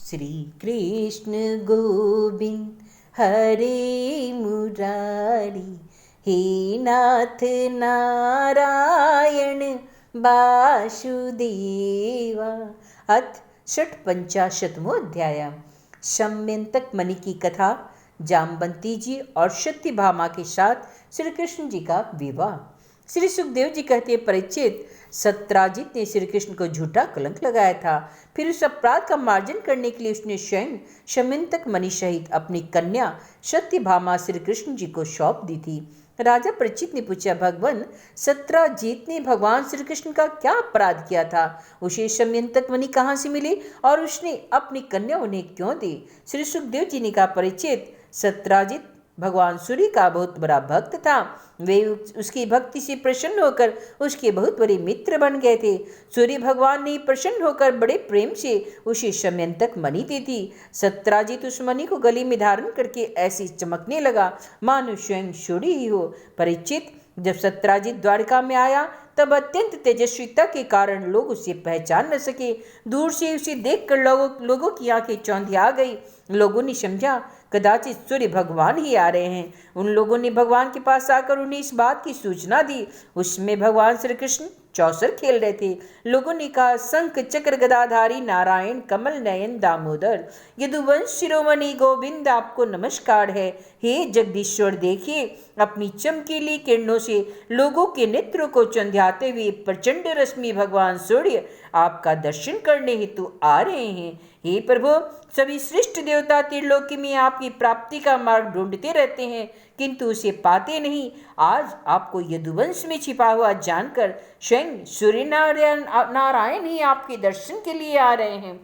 श्री कृष्ण गोविंद हरे मुरारी, हे नाथ नारायण वासुदेवा। अथ षट्पंचाशतमो अध्याय। शम्यंतक मणि की कथा। जामवंती जी और सत्यभामा के साथ श्री कृष्ण जी का विवाह। श्री सुखदेव जी कहते हैं, परीक्षित, सत्राजित ने श्री कृष्ण को झूठा कलंक लगाया था। फिर उस अपराध का मार्जन करने के लिए उसने स्वयं शम्यंतक मणि सहित अपनी कन्या सत्यभामा श्री कृष्ण जी को सौंप दी थी। राजा परीक्षित ने पूछा, भगवान, सत्राजित ने भगवान श्री कृष्ण का क्या अपराध किया था? उसे शम्यंतक मणि कहाँ से मिली और उसने अपनी कन्या उन्हें क्यों दी? श्री सुखदेव जी ने कहा, परीक्षित, सत्राजित भगवान सूर्य का बहुत बड़ा भक्त था। वे उसकी भक्ति से प्रसन्न होकर उसके बहुत बड़े मित्र बन गए थे। सूर्य भगवान ने प्रसन्न होकर बड़े प्रेम से उसे शम्यंतक मणि दी थी। सत्राजित उस मणि को गले में धारण करके ऐसी चमकने लगा मानो स्वयं सूर्य ही हो। परीक्षित, जब सत्राजित द्वारका में आया तब अत्यंत तेजस्विता के कारण लोग उसे पहचान न सके। दूर से उसे देखकर लोगों की आंखें चौंधिया गई। लोगों ने समझा कदाचित सूर्य भगवान ही आ रहे हैं। उन लोगों ने भगवान के पास आकर उन्हें इस बात की सूचना दी। उसमें भगवान श्री कृष्ण चौसर खेल रहे थे। लोगों ने कहा, शंख चक्र गदाधारी नारायण कमल नयन दामोदर यदुवंश शिरोमणि गोविंद, आपको नमस्कार है। हे जगदीश्वर, देखिए अपनी चमकीली किरणों से लोगों के नेत्रों को चंद्याते हुए प्रचंड रश्मि भगवान सूर्य आपका दर्शन करने हेतु आ रहे हैं। हे प्रभु, सभी श्रेष्ठ देवता त्रिलोकी में आपकी प्राप्ति का मार्ग ढूंढते रहते हैं किंतु उसे पाते नहीं। आज आपको यदुवंश में छिपा हुआ जानकर स्वयं सूर्य नारायण ही आपके दर्शन के लिए आ रहे हैं।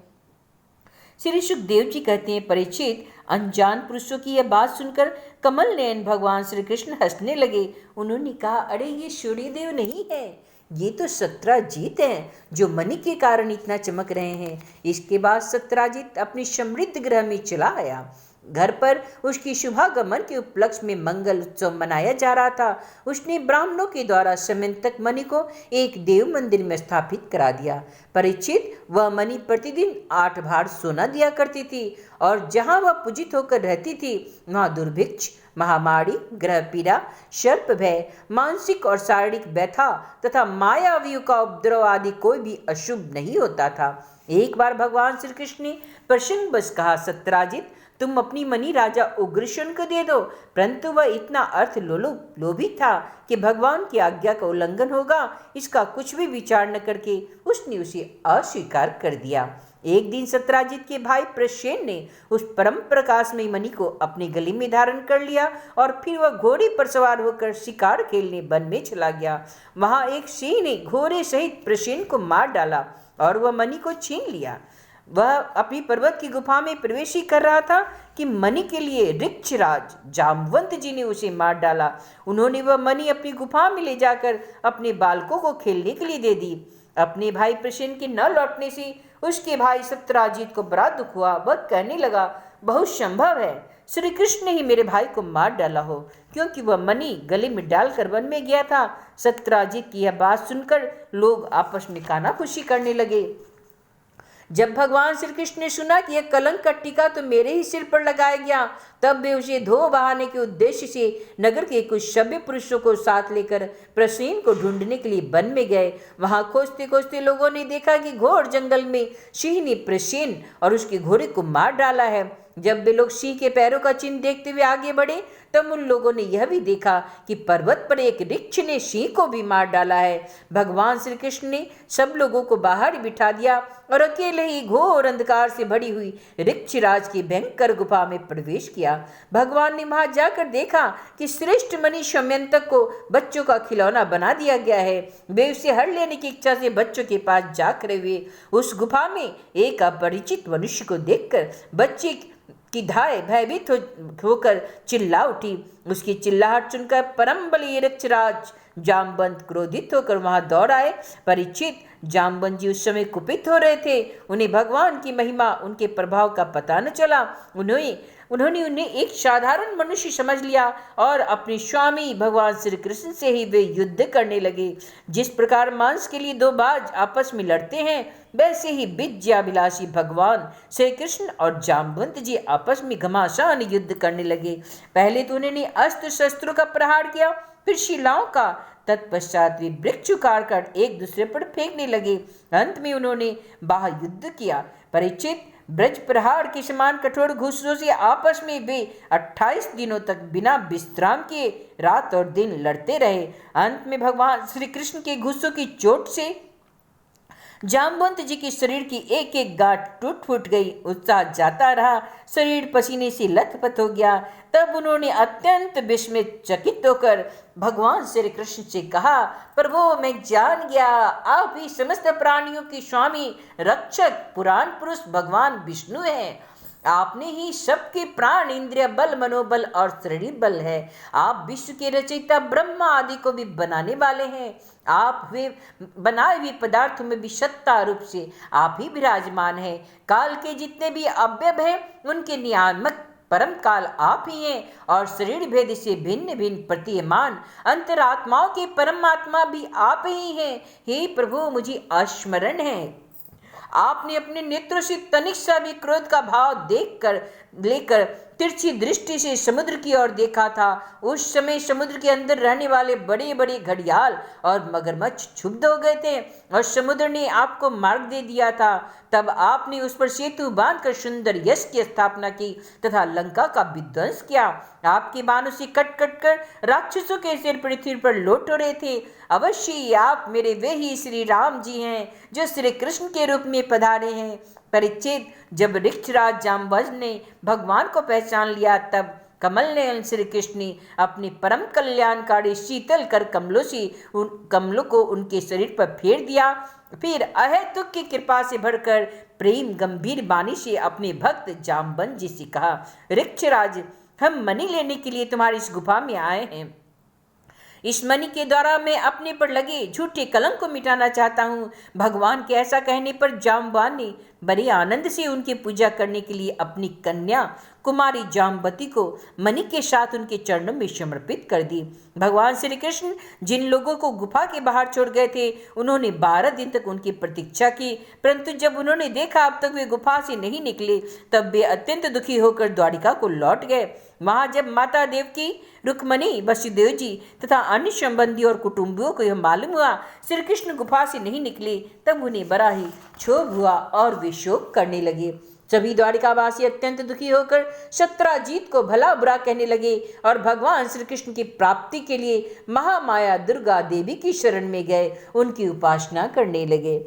श्री सुखदेव जी कहते हैं, परीक्षित, अनजान पुरुषों की यह बात सुनकर कमल नयन भगवान श्री कृष्ण हंसने लगे। उन्होंने कहा, अरे ये सूर्यदेव नहीं है, ये तो सत्राजित हैं जो मणि के कारण इतना चमक रहे हैं। इसके बाद सत्राजित अपने समृद्ध गृह में चला आया। घर पर उसकी शुभागमन के उपलक्ष्य में मंगल उत्सव मनाया जा रहा था। उसने ब्राह्मणों के द्वारा शम्यंतक मणि को एक देव मंदिर में स्थापित करा दिया। परीक्षित, वह मणि प्रतिदिन 8 भार सोना दिया करती थी और जहाँ वह पूजित होकर रहती थी वहाँ दुर्भिक्ष, महामारी, ग्रह पीड़ा, सर्प भय, मानसिक और शारीरिक व्यथा तथा मायावियों का उपद्रव आदि कोई भी अशुभ नहीं होता था। एक बार भगवान श्री कृष्ण ने प्रसन्न बस कहा, सत्राजित, तुम अपनी मणि राजा उग्रसेन को दे दो। परंतु वह इतना अर्थ लोभी था कि भगवान की आज्ञा का उल्लंघन होगा इसका कुछ भी विचार न करके उसने उसे अस्वीकार कर दिया। एक दिन सत्राजित के भाई प्रसेन ने उस परम प्रकाशमयी मणि को अपने गले में धारण कर लिया और फिर वह घोड़े पर सवार होकर शिकार खेलने वन में चला गया। वहां एक सिंह ने घोड़े सहित प्रसेन को मार डाला और वह मणि को छीन लिया। वह अपनी पर्वत की गुफा में प्रवेश ही कर रहा था कि मणि के लिए ऋक्षराज जामवंत जी ने उसे मार डाला। उन्होंने वह मणि अपनी गुफा में ले जाकर अपने बालकों को खेलने के लिए दे दी। अपने भाई प्रसेन के न लौटने से उसके भाई सत्राजित को बड़ा दुख हुआ। वह कहने लगा, बहुत संभव है श्री कृष्ण ने ही मेरे भाई को मार डाला हो, क्योंकि वह मणि गले में डालकर वन में गया था। सत्राजित की यह बात सुनकर लोग आपस में कानाफूसी करने लगे। जब भगवान श्री कृष्ण ने सुना कि यह कलंक का टीका तो मेरे ही सिर पर लगाया गया, तब वे उसे धो बहाने के उद्देश्य से नगर के कुछ सभ्य पुरुषों को साथ लेकर प्रसेन को ढूंढने के लिए वन में गए। वहां खोजते खोजते लोगों ने देखा कि घोर जंगल में सिंह ने प्रसेन और उसके घोड़े को मार डाला है। जब वे लोग सिंह के पैरों का चिन्ह देखते हुए आगे बढ़े तब उन लोगों ने यह भी देखा कि पर्वत पर एक ऋक्ष ने सिंह को भी मार डाला है। भगवान श्री कृष्ण ने सब लोगों को बाहर बिठा दिया और अकेले ही घोर अंधकार से भरी हुई ऋक्षराज की भयंकर गुफा में प्रवेश किया। भगवान ने वहां जाकर देखा कि श्रेष्ठ मणि शम्यंतक को बच्चों का खिलौना बना दिया गया है। वे उसे हर लेने की इच्छा से बच्चों के पास जा खड़े हुए। उस गुफा में एक अपरिचित मनुष्य को देखकर बच्चे की धाय भयभीत होकर चिल्ला उठी। उसकी चिल्लाहट सुनकर परम बली ऋक्षराज जामवंत क्रोधित होकर वहां दौड़ आए। परीक्षित, जाम्बवन जी उस समय कुपित हो रहे थे। उन्हें भगवान की महिमा, उनके प्रभाव का पता न चला। उन्होंने उन्हें एक साधारण मनुष्य समझ लिया और अपने स्वामी भगवान श्री कृष्ण से ही वे युद्ध करने लगे। जिस प्रकार मांस के लिए दो बाज आपस में लड़ते हैं, वैसे ही विद्याभिलाषी भगवान श्री कृष्ण और जाम्बवंत जी आपस में घमासान युद्ध करने लगे। पहले तो उन्होंने अस्त्र शस्त्रों का प्रहार किया, फिर शिलाओं का। तत्पश्चात वे वृक्ष उखाड़ कर एक दूसरे पर फेंकने लगे। अंत में उन्होंने बाह युद्ध किया। परीक्षित, ब्रज प्रहार के समान कठोर घुसरों से आपस में वे 28 दिनों तक बिना विश्राम किए रात और दिन लड़ते रहे। अंत में भगवान श्री कृष्ण के घुसों की चोट से जाम्बवंत जी के शरीर की एक एक गांठ टूट फूट गई। उत्साह जाता रहा, शरीर पसीने से लथपथ हो गया। तब उन्होंने अत्यंत विस्मित चकित होकर भगवान श्री कृष्ण से कहा, प्रभु, मैं जान गया, आप ही समस्त प्राणियों के स्वामी, रक्षक, पुराण पुरुष भगवान विष्णु हैं। आपने ही सबके प्राण, इंद्रिय बल, मनोबल और शरीर बल है। आप विश्व के रचयिता, ब्रह्मा आदि को भी बनाने वाले हैं। आप वे बनाए हुए पदार्थों में भी सत्ता रूप से आप ही विराजमान हैं। काल के जितने भी अवयव हैं, उनके नियामक परम काल आप ही हैं और शरीर भेद से भिन्न भिन्न प्रतीयमान अंतरात्माओं के परमात्मा भी आप ही हैं। हे प्रभु, मुझे स्मरण है, आपने अपने नेत्रों से तनिक सा भी क्रोध का भाव लेकर तिरछी दृष्टि से समुद्र की ओर देखा था। उस समय समुद्र के अंदर रहने वाले बड़े बड़े घड़ियाल और मगरमच्छ क्षुब्ध हो गए थे और समुद्र ने आपको मार्ग दे दिया था। तब आपने उस पर सेतु बांधकर सुंदर यश की स्थापना की तथा लंका का विध्वंस किया। आपके बाणों से कट कट कर राक्षसों के सिर पृथ्वी पर लौट रहे थे। अवश्य आप मेरे वे ही श्री राम जी हैं जो श्री कृष्ण के रूप में पधारे हैं। परीक्षित, जब ऋक्षराज जाम्बवंत ने भगवान को पहचान लिया, तब कमल नयन श्री कृष्ण ने अपने परम कल्याणकारी शीतल कर कमलों को उनके शरीर पर फेर दिया। फिर अहेतुक की कृपा से भरकर प्रेम गंभीर वाणी से अपने भक्त जाम्बवंत जी से कहा, ऋक्षराज, हम मणि लेने के लिए तुम्हारी इस गुफा में आए हैं। इस मणि के द्वारा मैं अपने पर लगे झूठे कलंक को मिटाना चाहता हूँ। भगवान के ऐसा कहने पर जाम्बवान ने बड़े आनंद से उनकी पूजा करने के लिए अपनी कन्या कुमारी जाम्बवती को मणि के साथ उनके चरणों में समर्पित कर दी। भगवान श्री कृष्ण जिन लोगों को गुफा के बाहर छोड़ गए थे, उन्होंने 12 दिन तक उनकी प्रतीक्षा की, परंतु जब उन्होंने देखा अब तक वे गुफा से नहीं निकले, तब वे अत्यंत दुखी होकर द्वारिका को लौट गए। वहां जब माता देवकी, रुक्मणी, वसुदेव जी तथा अन्य संबंधी और कुटुंबियों को यह मालूम हुआ श्री कृष्ण गुफा से नहीं निकले, तब उन्हें बड़ा ही क्षोभ हुआ और वे शोक करने लगे। सभी द्वारिकावासी अत्यंत दुखी होकर सत्राजीत को भला बुरा कहने लगे और भगवान श्री कृष्ण की प्राप्ति के लिए महामाया दुर्गा देवी की शरण में गए, उनकी उपासना करने लगे।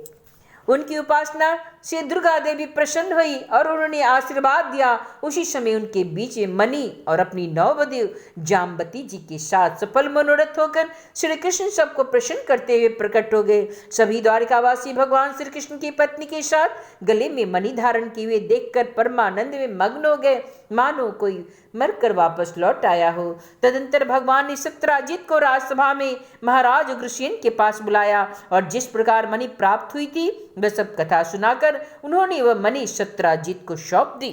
उनकी उपासना से दुर्गा देवी प्रसन्न हुई और उन्होंने आशीर्वाद दिया। उसी समय उनके बीच में मणि और अपनी नववधू जाम्बवती जी के साथ सफल मनोरथ होकर श्री कृष्ण सबको प्रसन्न करते हुए प्रकट हो गए। सभी द्वारिकावासी भगवान श्री कृष्ण की पत्नी के साथ गले में मणि धारण किए हुए देखकर परमानंद में मग्न हो गए, मानो कोई मरकर वापस लौट आया हो। तदंतर भगवान ने सत्राजीत को राजसभा में महाराज उग्रसेन के पास बुलाया और जिस प्रकार मणि प्राप्त हुई थी वह सब कथा सुनाकर उन्होंने वह मणि सत्राजीत को सौंप दी।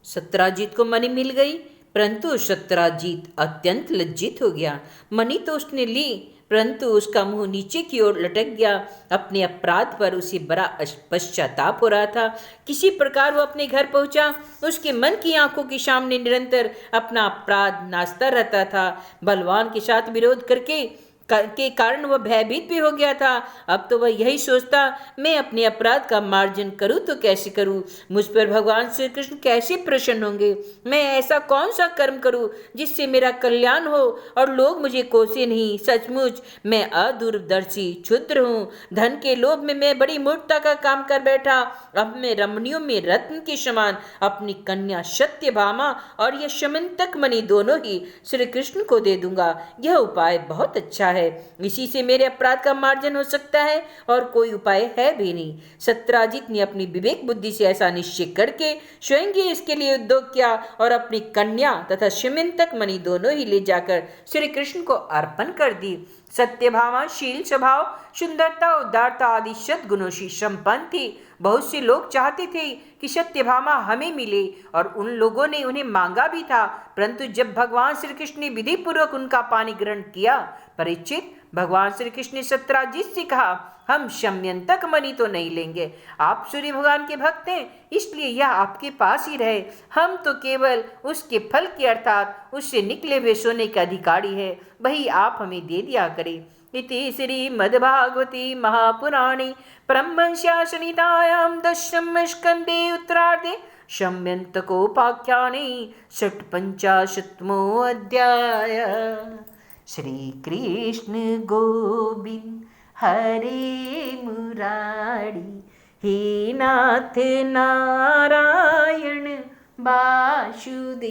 सत्राजीत को मणि मिल गई, परंतु सत्राजीत अत्यंत लज्जित हो गया। मणि तो उसने ली, परंतु उसका मुंह नीचे की ओर लटक गया। अपने अपराध पर उसे बड़ा पश्चाताप हो रहा था। किसी प्रकार वो अपने घर पहुंचा। उसके मन की आंखों के सामने निरंतर अपना अपराध नाचता रहता था। बलवान के साथ विरोध के कारण वह भयभीत भी हो गया था। अब तो वह यही सोचता, मैं अपने अपराध का मार्जन करूं तो कैसे करूं, मुझ पर भगवान श्री कृष्ण कैसे प्रसन्न होंगे, मैं ऐसा कौन सा कर्म करूं जिससे मेरा कल्याण हो और लोग मुझे कोसे नहीं। सचमुच मैं अदूरदर्शी क्षुद्र हूँ। धन के लोभ में मैं बड़ी मूर्खता का काम कर बैठा। अब मैं रमणियों में रत्न के समान अपनी कन्या सत्यभामा और यह शमंतक मणि दोनों ही श्री कृष्ण को दे दूंगा। यह उपाय बहुत अच्छा है, इसी से मेरे अपराध का मार्जन हो सकता है और कोई उपाय है भी नहीं। सत्राजीत ने अपनी विवेक बुद्धि से ऐसा निश्चय करके स्वयं ही इसके लिए उद्योग किया और अपनी कन्या तथा शमंतक मणि दोनों ही ले जाकर श्री कृष्ण को अर्पण कर दी। सत्यभामा शील स्वभाव, सुंदरता, उदारता आदि सद्गुणों से संपन्न थी। बहुत से लोग चाहते थे कि सत्यभामा हमें मिले और उन लोगों ने उन्हें मांगा भी था, परंतु जब भगवान श्री कृष्ण ने विधि पूर्वक उनका पानी ग्रहण किया, परीक्षित, भगवान श्री कृष्ण ने सत्यराजीत से कहा, हम शम्यंतक मणि तो नहीं लेंगे। आप सूर्य भगवान के भक्त हैं, इसलिए यह आपके पास ही रहे। हम तो केवल उसके फल के अर्थात उससे निकले हुए सोने के अधिकारी है, वही आप हमें दे दिया करें। इति श्रीमद्भागवते महापुराणे परमहंस्यां संहितायां दशम स्कन्धे उत्तरार्धे शम्यन्तकोपाख्याने षट्पञ्चाशत्तमोऽध्याय। श्री कृष्ण गोविंद हरे मुरारी, हे नाथ नारायण वासुदेव।